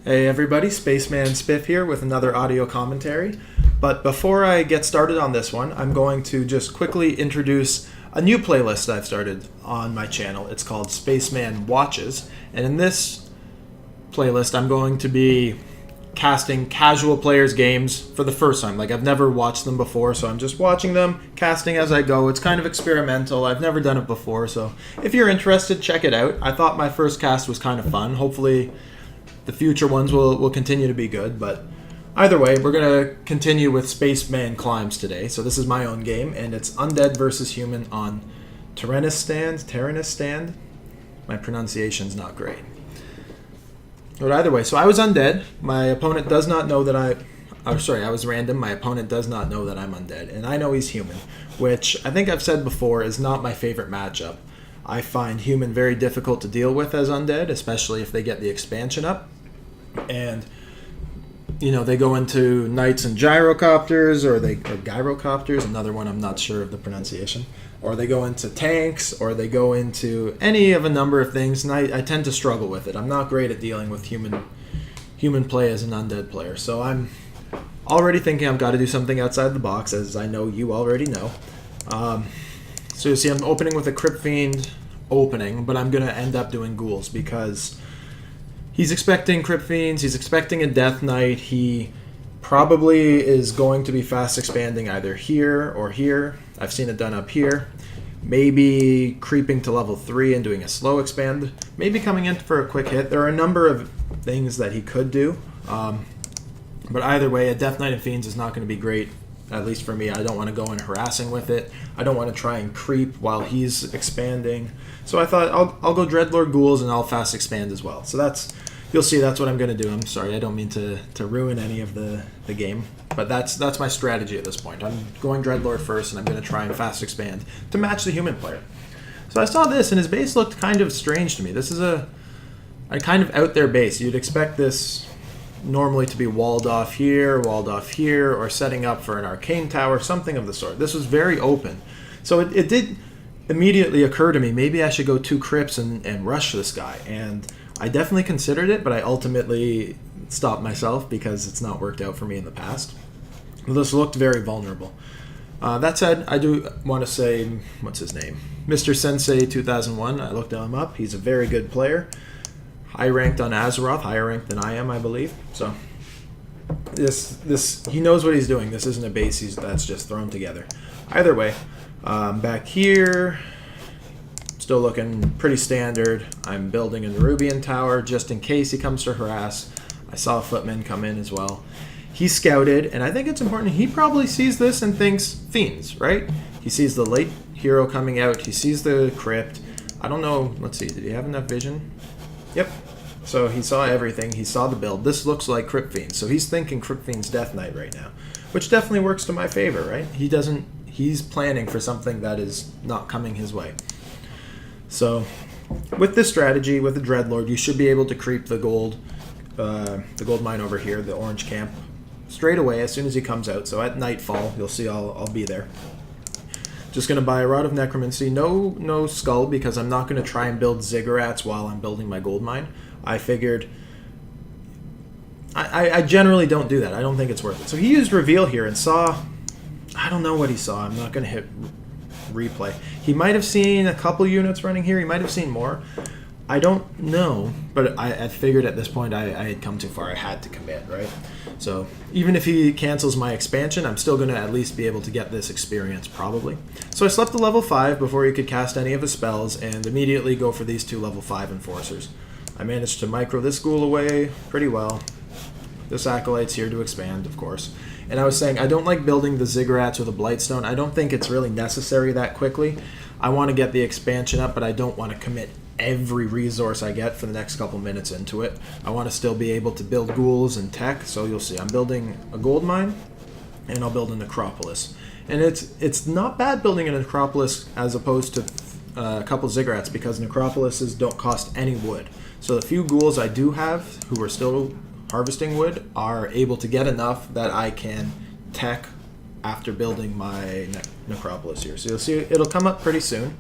Hey everybody, Spaceman Spiff here with another audio commentary. But before I get started on this one, I'm going to just quickly introduce a new playlist I've started on my channel. It's called Spaceman Watches, and in this playlist I'm going to be casting casual players' games for the first time. Like, I've never watched them before, so I'm just watching them, casting as I go. It's kind of experimental. I've never done it before, so if you're interested, check it out. I thought my first cast was kind of fun. Hopefully the future ones will continue to be good, but either way, we're going to continue with Spaceman Climbs today. So this is my own game, and it's Undead versus Human on Terenas stand. My pronunciation's not great. But either way, so I was Undead. My opponent does not know that I was random. My opponent does not know that I'm Undead, and I know he's Human, which I think I've said before is not my favorite matchup. I find Human very difficult to deal with as Undead, especially if they get the expansion up. And, you know, they go into Knights and Gyrocopters, or Gyrocopters, another one I'm not sure of the pronunciation. Or they go into tanks, or they go into any of a number of things, and I tend to struggle with it. I'm not great at dealing with human play as an Undead player. So I'm already thinking I've got to do something outside the box, as I know you already know. So you see, I'm opening with a Crypt Fiend opening, but I'm going to end up doing ghouls because he's expecting Crypt Fiends, he's expecting a Death Knight, he probably is going to be fast expanding either here or here. I've seen it done up here. Maybe creeping to level 3 and doing a slow expand. Maybe coming in for a quick hit. There are a number of things that he could do. But either way, a Death Knight and Fiends is not going to be great. At least for me, I don't want to go in harassing with it. I don't want to try and creep while he's expanding. So I thought I'll go Dreadlord Ghouls and I'll fast expand as well. So you'll see that's what I'm going to do. I'm sorry, I don't mean to ruin any of the game. But that's my strategy at this point. I'm going Dreadlord first and I'm going to try and fast expand to match the Human player. So I saw this and his base looked kind of strange to me. This is a kind of out there base. You'd expect this normally to be walled off here, or setting up for an arcane tower, something of the sort. This was very open. So it did immediately occur to me, maybe I should go 2 crypts and rush this guy. And I definitely considered it, but I ultimately stopped myself because it's not worked out for me in the past. This looked very vulnerable. That said, I do want to say, what's his name? Mr. Sensei 2001, I looked him up. He's a very good player. High ranked on Azeroth, higher ranked than I am, I believe. So this he knows what he's doing. This isn't a base that's just thrown together. Either way, back here, still looking pretty standard. I'm building a Nerubian tower just in case he comes to harass. I saw a footman come in as well. He scouted, and I think it's important. He probably sees this and thinks Fiends, right? He sees the late hero coming out. He sees the crypt. I don't know. Let's see. Did he have enough vision? Yep. So he saw everything. He saw the build. This looks like Crypt Fiend. So he's thinking Crypt Fiend's Death Knight right now, which definitely works to my favor, right? He's planning for something that is not coming his way. So with this strategy, with the Dreadlord, you should be able to creep the gold mine over here, the orange camp, straight away as soon as he comes out. So at nightfall, you'll see I'll be there. Just going to buy a Rod of Necromancy. No Skull, because I'm not going to try and build Ziggurats while I'm building my gold mine. I figured I generally don't do that. I don't think it's worth it. So he used Reveal here and saw, I don't know what he saw. I'm not going to hit replay. He might have seen a couple units running here. He might have seen more. I don't know, but I figured at this point I had come too far. I had to commit, right? So even if he cancels my expansion, I'm still going to at least be able to get this experience, probably. So I slept to level 5 before he could cast any of his spells, and immediately go for these 2 level 5 Enforcers. I managed to micro this ghoul away pretty well. This Acolyte's here to expand, of course. And I was saying, I don't like building the Ziggurats or the Blightstone. I don't think it's really necessary that quickly. I want to get the expansion up, but I don't want to commit every resource I get for the next couple minutes into it. I want to still be able to build ghouls and tech, so you'll see I'm building a gold mine, and I'll build a necropolis. And it's not bad building a necropolis as opposed to a couple Ziggurats, because necropolises don't cost any wood. So the few ghouls I do have who are still harvesting wood are able to get enough that I can tech after building my necropolis here. So you'll see it'll come up pretty soon.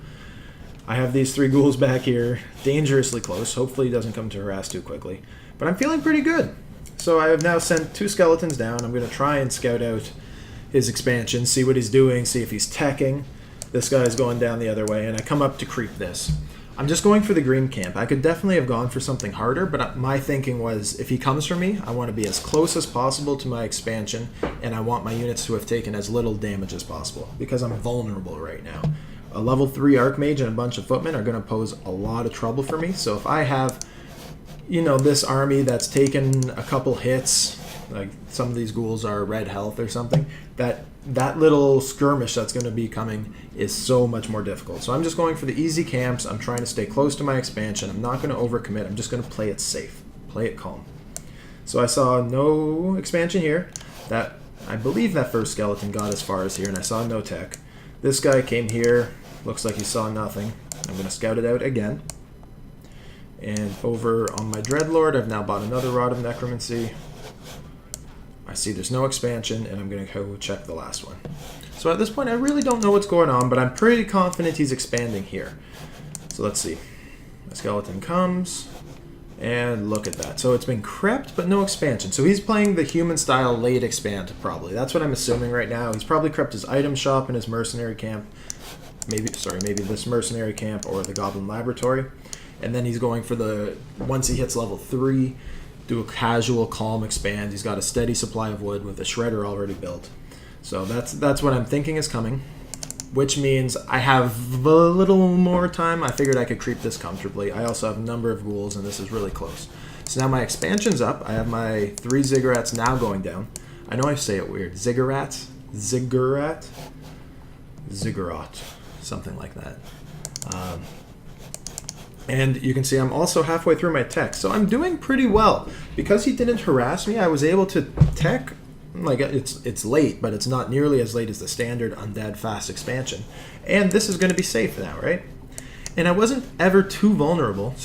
I have these 3 ghouls back here, dangerously close. Hopefully he doesn't come to harass too quickly. But I'm feeling pretty good. So I have now sent 2 skeletons down. I'm going to try and scout out his expansion, see what he's doing, see if he's teching. This guy's going down the other way, and I come up to creep this. I'm just going for the green camp. I could definitely have gone for something harder, but my thinking was if he comes for me, I want to be as close as possible to my expansion, and I want my units to have taken as little damage as possible, because I'm vulnerable right now. A level 3 Archmage and a bunch of footmen are going to pose a lot of trouble for me, so if I have, you know, this army that's taken a couple hits, like some of these ghouls are red health or something, that little skirmish that's going to be coming is so much more difficult. So I'm just going for the easy camps. I'm trying to stay close to my expansion. I'm not going to overcommit. I'm just going to play it safe, play it calm. So I saw no expansion here. That I believe that first skeleton got as far as here, and I saw no tech. This guy came here. Looks like he saw nothing. I'm going to scout it out again. And over on my Dreadlord, I've now bought another Rod of Necromancy. I see there's no expansion, and I'm going to go check the last one. So at this point, I really don't know what's going on, but I'm pretty confident he's expanding here. So let's see. The skeleton comes, and look at that. So it's been crept, but no expansion. So he's playing the human-style late expand, probably. That's what I'm assuming right now. He's probably crept his item shop and his mercenary camp. Maybe this mercenary camp or the Goblin Laboratory. And then he's going for the, once he hits level 3, do a casual, calm expand. He's got a steady supply of wood with a shredder already built. So that's what I'm thinking is coming, which means I have a little more time. I figured I could creep this comfortably. I also have a number of ghouls, and this is really close. So now my expansion's up. I have my 3 ziggurats now going down. I know I say it weird. Ziggurat, something like that. And you can see I'm also halfway through my tech, so I'm doing pretty well. Because he didn't harass me, I was able to tech, like it's late, but it's not nearly as late as the standard Undead fast expansion. And this is going to be safe now, right? And I wasn't ever too vulnerable,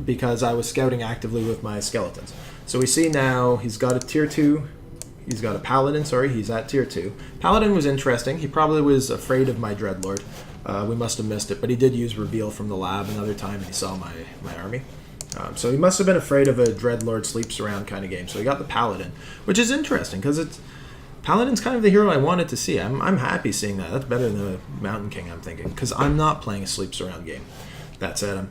because I was scouting actively with my skeletons. So we see now he's got a tier 2, he's got a paladin, he's at tier 2. Paladin was interesting, he probably was afraid of my Dreadlord. We must have missed it, but he did use Reveal from the lab another time, and he saw my army. So he must have been afraid of a Dreadlord sleeps around kind of game. So he got the Paladin, which is interesting, because Paladin's kind of the hero I wanted to see. I'm happy seeing that. That's better than the Mountain King, I'm thinking, because I'm not playing a sleeps around game. That said,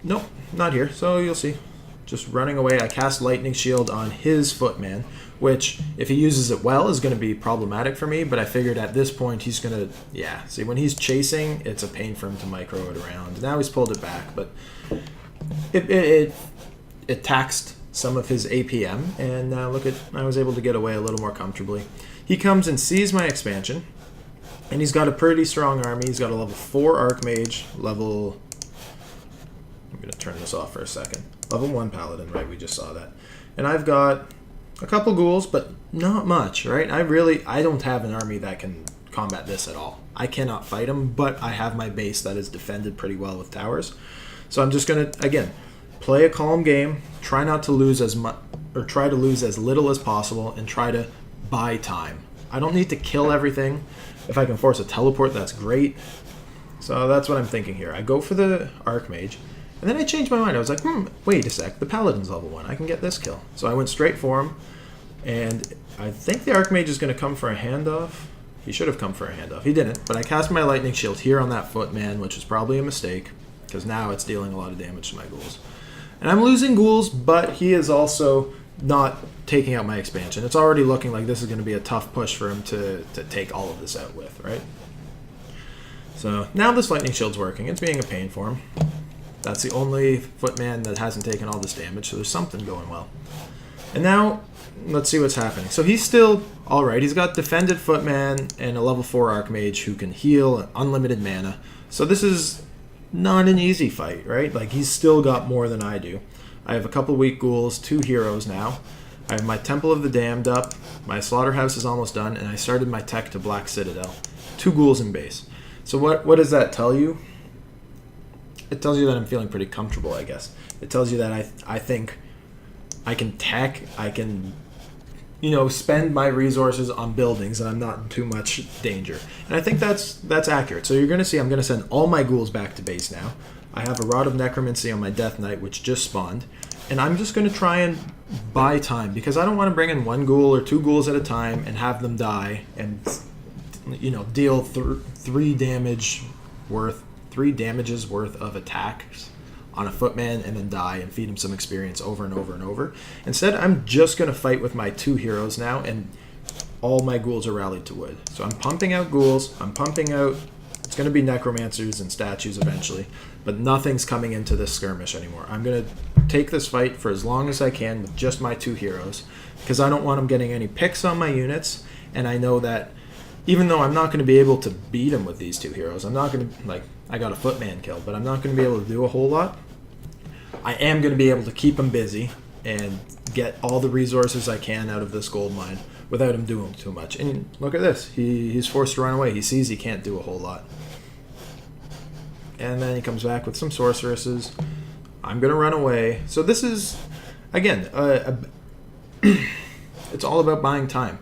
nope, not here, so you'll see. Just running away, I cast Lightning Shield on his Footman, which, if he uses it well, is going to be problematic for me, but I figured at this point he's going to, yeah, see, when he's chasing, it's a pain for him to micro it around. Now he's pulled it back, but it taxed some of his APM, and now look at, I was able to get away a little more comfortably. He comes and sees my expansion, and he's got a pretty strong army. He's got a level 4 Archmage, level, I'm going to turn this off for a second, level 1 Paladin, right, we just saw that. And I've got a couple ghouls, but not much, right? I don't have an army that can combat this at all. I cannot fight him, but I have my base that is defended pretty well with towers. So I'm just going to, again, play a calm game, try not to lose as much, or try to lose as little as possible, and try to buy time. I don't need to kill everything. If I can force a teleport, that's great. So that's what I'm thinking here. I go for the Archmage, and then I changed my mind. I was like, wait a sec, the Paladin's level 1. I can get this kill. So I went straight for him, and I think the Archmage is going to come for a handoff. He should have come for a handoff. He didn't, but I cast my Lightning Shield here on that Footman, which was probably a mistake, because now it's dealing a lot of damage to my ghouls. And I'm losing ghouls, but he is also not taking out my expansion. It's already looking like this is going to be a tough push for him to take all of this out with, right? So now this Lightning Shield's working. It's being a pain for him. That's the only Footman that hasn't taken all this damage, so there's something going well. And now, let's see what's happening. So he's still alright. He's got Defended Footman and a level 4 Archmage who can heal and unlimited mana. So this is not an easy fight, right? Like, he's still got more than I do. I have a couple weak ghouls, 2 heroes now. I have my Temple of the Damned up, my Slaughterhouse is almost done, and I started my tech to Black Citadel. 2 ghouls in base. So what does that tell you? It tells you that I'm feeling pretty comfortable, I guess. It tells you that I think I can tech, I can, spend my resources on buildings, and I'm not in too much danger. And I think that's accurate. So you're going to see I'm going to send all my ghouls back to base now. I have a Rod of Necromancy on my Death Knight, which just spawned. And I'm just going to try and buy time because I don't want to bring in one ghoul or two ghouls at a time and have them die and, deal 3 damages worth of attacks on a footman and then die and feed him some experience over and over and over. Instead, I'm just going to fight with my 2 heroes now, and all my ghouls are rallied to wood. So I'm pumping out ghouls, it's going to be necromancers and statues eventually, but nothing's coming into this skirmish anymore. I'm going to take this fight for as long as I can with just my 2 heroes, because I don't want them getting any picks on my units, and I know that even though I'm not going to be able to beat them with these 2 heroes, I'm not going to, I got a footman killed, but I'm not going to be able to do a whole lot. I am going to be able to keep him busy and get all the resources I can out of this gold mine without him doing too much. And look at this. He's forced to run away. He sees he can't do a whole lot. And then he comes back with some sorceresses. I'm going to run away. So this is, again, it's all about buying time.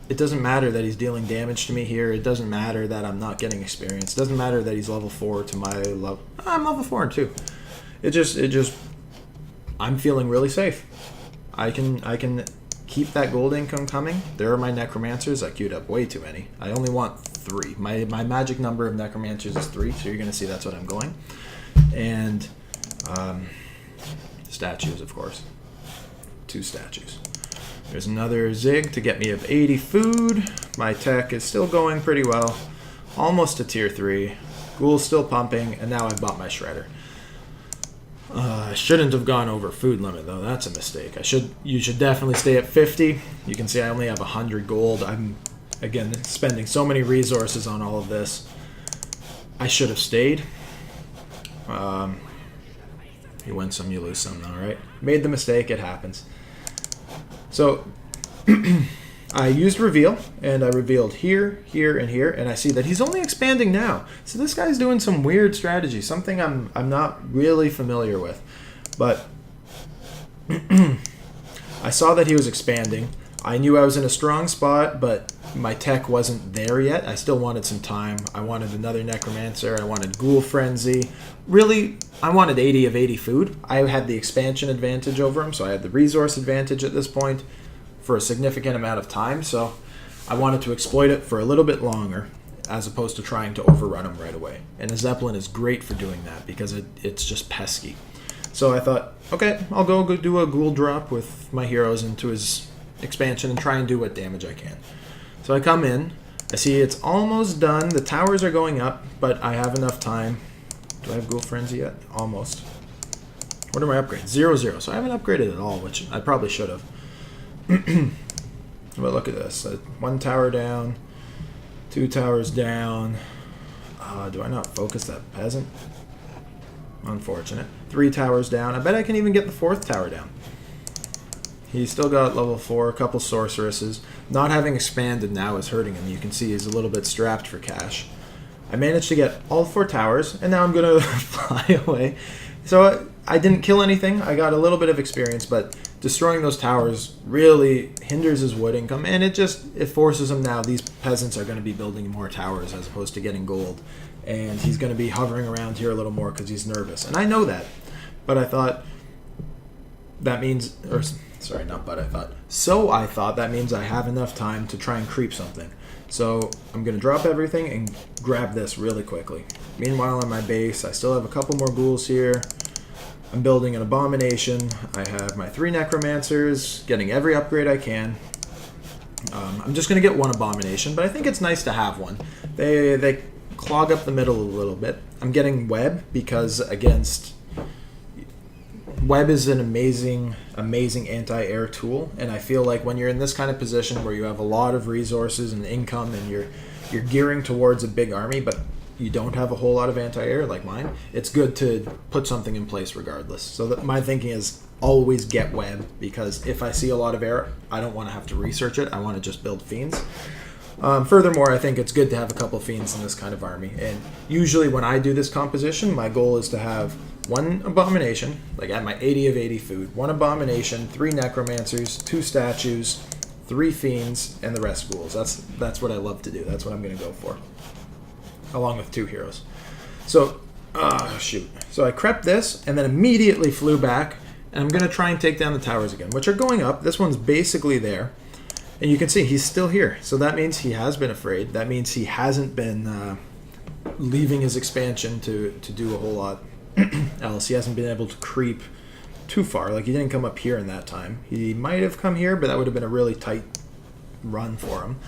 It doesn't matter that he's dealing damage to me here. It doesn't matter that I'm not getting experience. It doesn't matter that he's level 4 to my level. I'm level 4 and 2. It just I'm feeling really safe. I can keep that gold income coming. There are my necromancers. I queued up way too many. I only want 3. My magic number of necromancers is 3, so you're going to see that's what I'm going. And statues, of course. 2 statues. There's another zig to get me up 80 food. My tech is still going pretty well. Almost to tier 3. Ghoul's still pumping, and now I've bought my shredder. I shouldn't have gone over food limit, though. That's a mistake. You should definitely stay at 50. You can see I only have 100 gold. I'm, again, spending so many resources on all of this. I should have stayed. You win some, you lose some, though, right? Made the mistake. It happens. So I used reveal, and I revealed here, here, and here, and I see that he's only expanding now. So this guy's doing some weird strategy, something I'm not really familiar with. But I saw that he was expanding. I knew I was in a strong spot, but my tech wasn't there yet. I still wanted some time. I wanted another necromancer. I wanted ghoul frenzy. Really, I wanted 80 of 80 food. I had the expansion advantage over him, so I had the resource advantage at this point for a significant amount of time. So I wanted to exploit it for a little bit longer as opposed to trying to overrun him right away. And a Zeppelin is great for doing that because it's just pesky. So I thought, okay, I'll go do a ghoul drop with my heroes into his expansion and try and do what damage I can. So I come in, I see it's almost done, the towers are going up, but I have enough time. Do I have Ghoul Frenzy yet? Almost. What are my upgrades? 0, 0. So I haven't upgraded at all, which I probably should have. But look at this. 1 tower down, 2 towers down. Do I not focus that peasant? Unfortunate. 3 towers down. I bet I can even get the 4th tower down. He's still got level 4, a couple sorceresses. Not having expanded now is hurting him. You can see he's a little bit strapped for cash. I managed to get all 4 towers, and now I'm going to fly away. So I didn't kill anything. I got a little bit of experience, but destroying those towers really hinders his wood income, and it forces him now. These peasants are going to be building more towers as opposed to getting gold, and he's going to be hovering around here a little more because he's nervous. And I know that, but I thought that means... Sorry, not but I thought. So I thought that means I have enough time to try and creep something. So I'm going to drop everything and grab this really quickly. Meanwhile, on my base, I still have a couple more ghouls here. I'm building an abomination. I have my 3 necromancers, getting every upgrade I can. I'm just going to get 1 abomination, but I think it's nice to have one. They clog up the middle a little bit. I'm getting web because against... Web is an amazing anti-air tool, and I feel like when you're in this kind of position where you have a lot of resources and income and you're gearing towards a big army, but you don't have a whole lot of anti-air like mine, it's good to put something in place regardless. So that my thinking is always get web, because if I see a lot of air, I don't want to have to research it. I want to just build fiends. Furthermore, I think it's good to have a couple fiends in this kind of army, and usually when I do this composition, my goal is to have 1 abomination, like at my 80 of 80 food, 1 abomination, 3 necromancers, 2 statues, 3 fiends, and the rest ghouls. That's what I love to do. That's what I'm going to go for, along with 2 heroes. So, shoot. So I crept this, and then immediately flew back, And I'm going to try and take down the towers again, which are going up. This one's basically there. And you can see he's still here. So that means he has been afraid. That means he hasn't been leaving his expansion to do a whole lot else. He hasn't been able to creep too far. Like, he didn't come up here in that time. He might have come here, but that would have been a really tight run for him.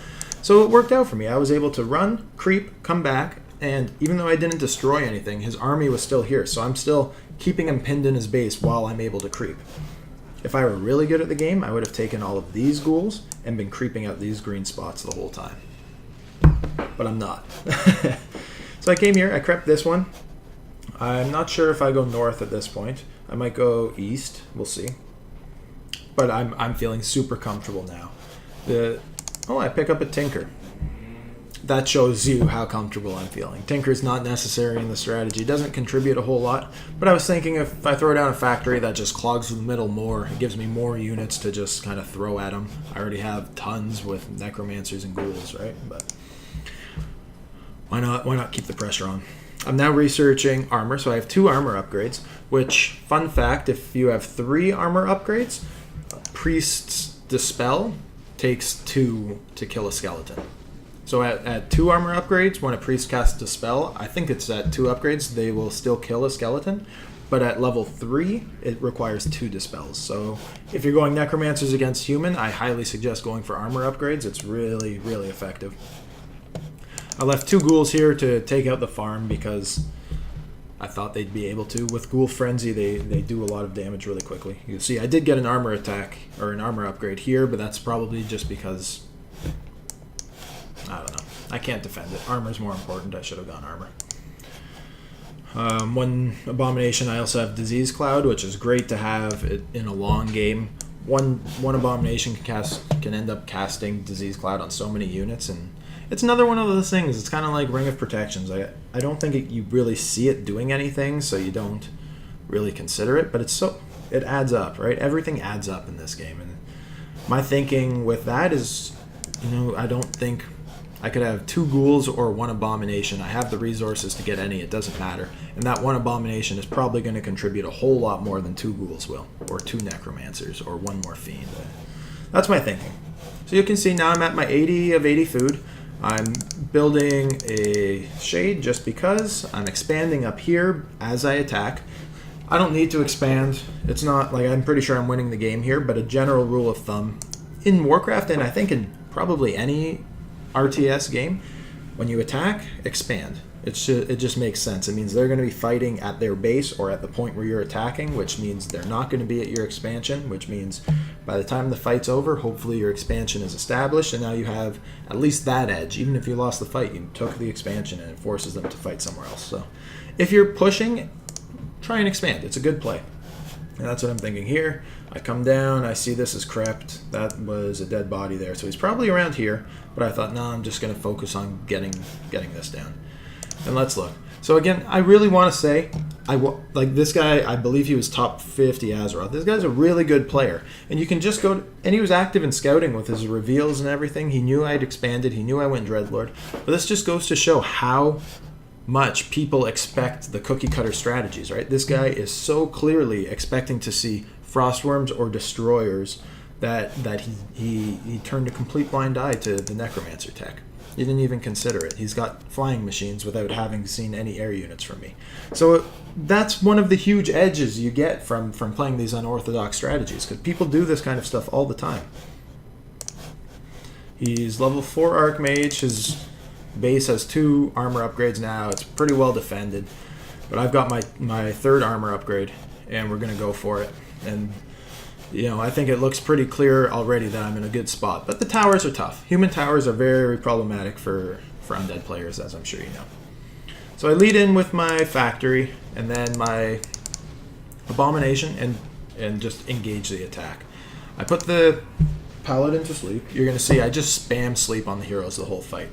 So it worked out for me. I was able to run, creep, come back, and even though I didn't destroy anything, his army was still here. So I'm still keeping him pinned in his base while I'm able to creep. If I were really good at the game, I would have taken all of these ghouls and been creeping out these green spots the whole time. But I'm not. So I came here, I crept this one. I'm not sure if I go north at this point. I might go east, we'll see. But I'm feeling super comfortable now. I pick up a Tinker. That shows you how comfortable I'm feeling. Tinker's not necessary in the strategy. It doesn't contribute a whole lot. But I was thinking if I throw down a factory, that just clogs the middle more. It gives me more units to just kind of throw at them. I already have tons with necromancers and ghouls, right? But why not keep the pressure on? I'm now researching armor. So I have 2 armor upgrades, which, fun fact, if you have 3 armor upgrades, Priest's Dispel takes 2 to kill a skeleton. So at 2 armor upgrades, when a priest casts a spell, I think it's at 2 upgrades, they will still kill a skeleton. But at level 3, it requires 2 dispels. So if you're going necromancers against human, I highly suggest going for armor upgrades. It's really, really effective. I left 2 ghouls here to take out the farm because I thought they'd be able to. With Ghoul Frenzy, they do a lot of damage really quickly. You can see I did get an armor attack, or an armor upgrade here, but that's probably just because... I don't know. I can't defend it. Armor's more important. I should have gone armor. One abomination, I also have Disease Cloud, which is great to have it in a long game. One abomination can end up casting Disease Cloud on so many units, and it's another one of those things. It's kind of like Ring of Protections. I don't think you really see it doing anything, so you don't really consider it, but it adds up, right? Everything adds up in this game, and my thinking with that is, I don't think I could have 2 ghouls or 1 abomination. I have the resources to get any. It doesn't matter. And that 1 abomination is probably going to contribute a whole lot more than 2 ghouls will, or 2 necromancers, or 1 more fiend. That's my thinking. So you can see now I'm at my 80 of 80 food. I'm building a shade just because. I'm expanding up here as I attack. I don't need to expand. It's not like I'm pretty sure I'm winning the game here, but a general rule of thumb in Warcraft, and I think in probably any RTS game, when you attack, expand. It just makes sense. It means they're going to be fighting at their base or at the point where you're attacking, which means they're not going to be at your expansion, which means by the time the fight's over, hopefully your expansion is established, and now you have at least that edge. Even if you lost the fight, you took the expansion, and it forces them to fight somewhere else. So if you're pushing, try and expand. It's a good play. And that's what I'm thinking here. I come down, I see this is crept. That was a dead body there. So he's probably around here, but I thought, no, I'm just going to focus on getting this down. And let's look. So again, I really want to say, like this guy, I believe he was top 50 Azeroth. This guy's a really good player. And you can just go, and he was active in scouting with his reveals and everything. He knew I'd expanded. He knew I went Dreadlord. But this just goes to show how much people expect the cookie cutter strategies, right? This guy is so clearly expecting to see frostworms or destroyers that he turned a complete blind eye to the necromancer tech. He didn't even consider it. He's got flying machines without having seen any air units from me. So that's one of the huge edges you get from playing these unorthodox strategies, because people do this kind of stuff all the time. He's level 4 Archmage. His base has 2 armor upgrades now. It's pretty well defended. But I've got my 3rd armor upgrade, and we're going to go for it. And, I think it looks pretty clear already that I'm in a good spot. But the towers are tough. Human towers are very problematic for undead players, as I'm sure you know. So I lead in with my factory, and then my abomination, and just engage the attack. I put the paladin to sleep. You're going to see I just spam sleep on the heroes the whole fight.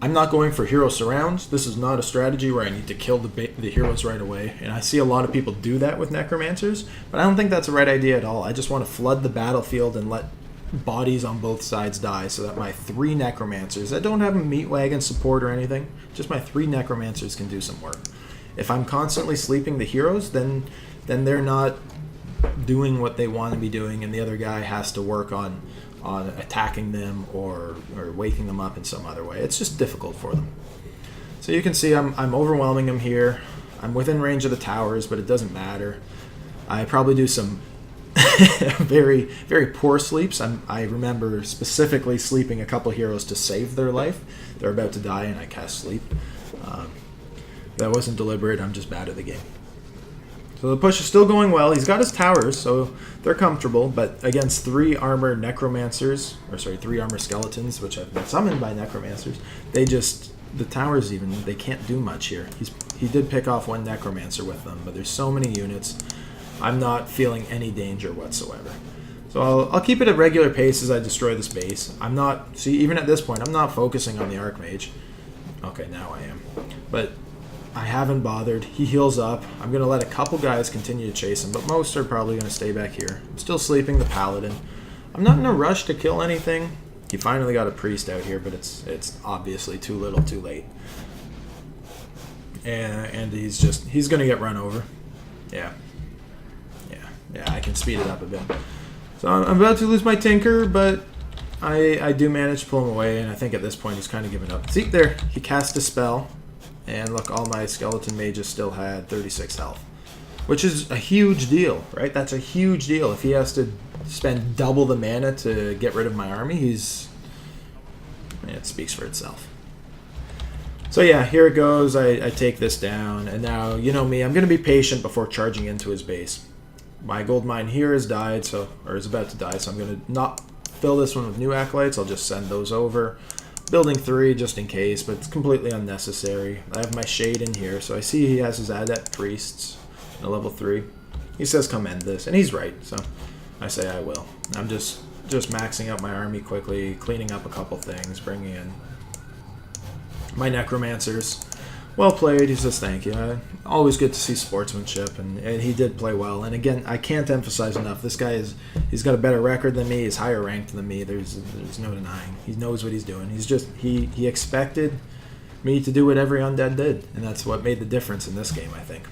I'm not going for hero surrounds. This is not a strategy where I need to kill the heroes right away. And I see a lot of people do that with necromancers, but I don't think that's the right idea at all. I just want to flood the battlefield and let bodies on both sides die so that my 3 necromancers, that don't have a meat wagon support or anything, just my 3 necromancers can do some work. If I'm constantly sleeping the heroes, then they're not doing what they want to be doing, and the other guy has to work on attacking them or waking them up in some other way. It's just difficult for them. So you can see I'm overwhelming them here. I'm within range of the towers, but it doesn't matter. I probably do some very, very poor sleeps. I remember specifically sleeping a couple heroes to save their life. They're about to die, and I cast sleep. That wasn't deliberate. I'm just bad at the game. So the push is still going well. He's got his towers, so they're comfortable. But against 3 armor necromancers, or sorry, 3 armor skeletons, which have been summoned by necromancers, the towers even, they can't do much here. He did pick off 1 necromancer with them, but there's so many units. I'm not feeling any danger whatsoever. So I'll keep it at regular pace as I destroy this base. Even at this point, I'm not focusing on the Archmage. Okay, now I am. But I haven't bothered. He heals up. I'm going to let a couple guys continue to chase him, but most are probably going to stay back here. I'm still sleeping the Paladin. I'm not in a rush to kill anything. He finally got a Priest out here, but it's obviously too little too late. And he's going to get run over. Yeah, I can speed it up a bit. So I'm about to lose my Tinker, but I do manage to pull him away, and I think at this point he's kind of given up. See, there, he cast a spell. And look, all my skeleton mages still had 36 health, which is a huge deal, right? That's a huge deal. If he has to spend double the mana to get rid of my army, it speaks for itself. So yeah, here it goes. I take this down, and now, you know me, I'm going to be patient before charging into his base. My gold mine here has died, or is about to die, so I'm going to not fill this one with new acolytes. I'll just send those over. Building 3 just in case, but it's completely unnecessary. I have my Shade in here, so I see he has his Adept Priests at level 3. He says come end this, and he's right, so I say I will. I'm just maxing out my army quickly, cleaning up a couple things, bringing in my Necromancers. Well played, he says thank you. Always good to see sportsmanship, and he did play well. And again, I can't emphasize enough, this guy he's got a better record than me, he's higher ranked than me, there's no denying. He knows what he's doing. He expected me to do what every Undead did, and that's what made the difference in this game, I think.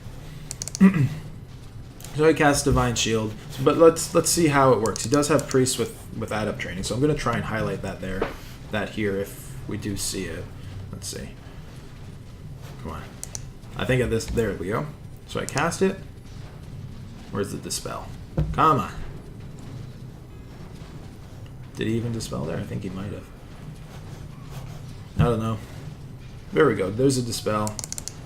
So he casts Divine Shield, but let's see how it works. He does have Priests with Adept training, so I'm going to try and highlight that here if we do see it. Let's see. Come on. I think of this. There we go. So I cast it. Where's the Dispel? Come on. Did he even Dispel there? I think he might have. I don't know. There we go. There's a Dispel.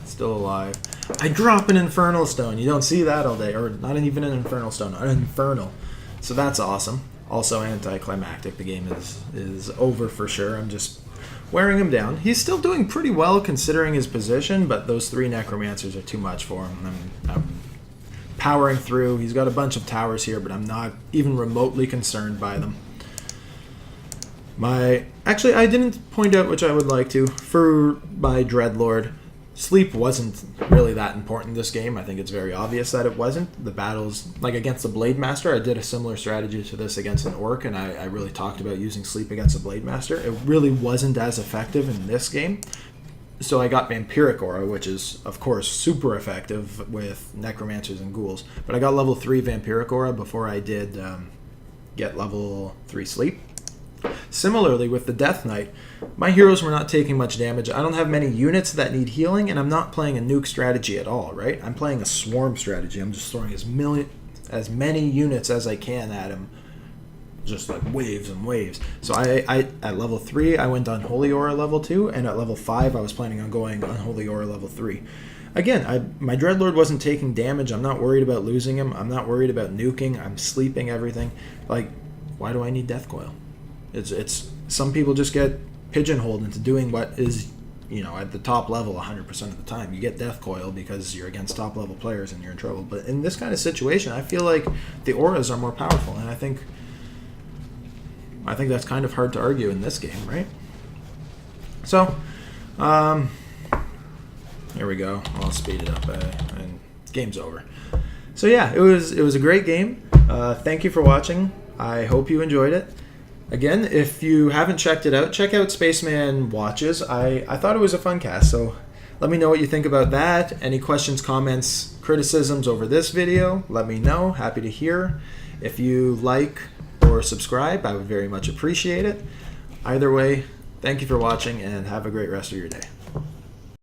Still alive. I drop an Infernal Stone. You don't see that all day. Or not even an Infernal Stone. An Infernal. So that's awesome. Also anticlimactic. The game is over for sure. I'm just wearing him down. He's still doing pretty well considering his position, but those 3 Necromancers are too much for him. I'm powering through. He's got a bunch of towers here, but I'm not even remotely concerned by them. Actually, I didn't point out, which I would like to, for my Dreadlord. Sleep wasn't really that important in this game. I think it's very obvious that it wasn't. The battles, like against the Blade Master, I did a similar strategy to this against an Orc, and I really talked about using Sleep against a Blade Master. It really wasn't as effective in this game. So I got Vampiric Aura, which is, of course, super effective with Necromancers and Ghouls. But I got level 3 Vampiric Aura before I did get level 3 Sleep. Similarly, with the Death Knight, my heroes were not taking much damage. I don't have many units that need healing, and I'm not playing a nuke strategy at all, right? I'm playing a swarm strategy. I'm just throwing as many units as I can at him, just like waves and waves. So I at level 3, I went Unholy Aura level 2, and at level 5, I was planning on going Unholy Aura level 3. Again, my Dreadlord wasn't taking damage. I'm not worried about losing him. I'm not worried about nuking. I'm sleeping everything. Like, why do I need Death Coil? It's some people just get pigeonholed into doing what is, at the top level 100% of the time. You get Death Coil because you're against top level players and you're in trouble. But in this kind of situation, I feel like the auras are more powerful, and I think that's kind of hard to argue in this game, right? So, here we go. I'll speed it up, and game's over. So yeah, it was a great game. Thank you for watching. I hope you enjoyed it. Again, if you haven't checked it out, check out Spaceman Watches. I thought it was a fun cast, so Let me know what you think about that. Any questions, comments, criticisms over this video, let me know. Happy to hear. If you like or subscribe, I would very much appreciate it. Either way, thank you for watching and have a great rest of your day.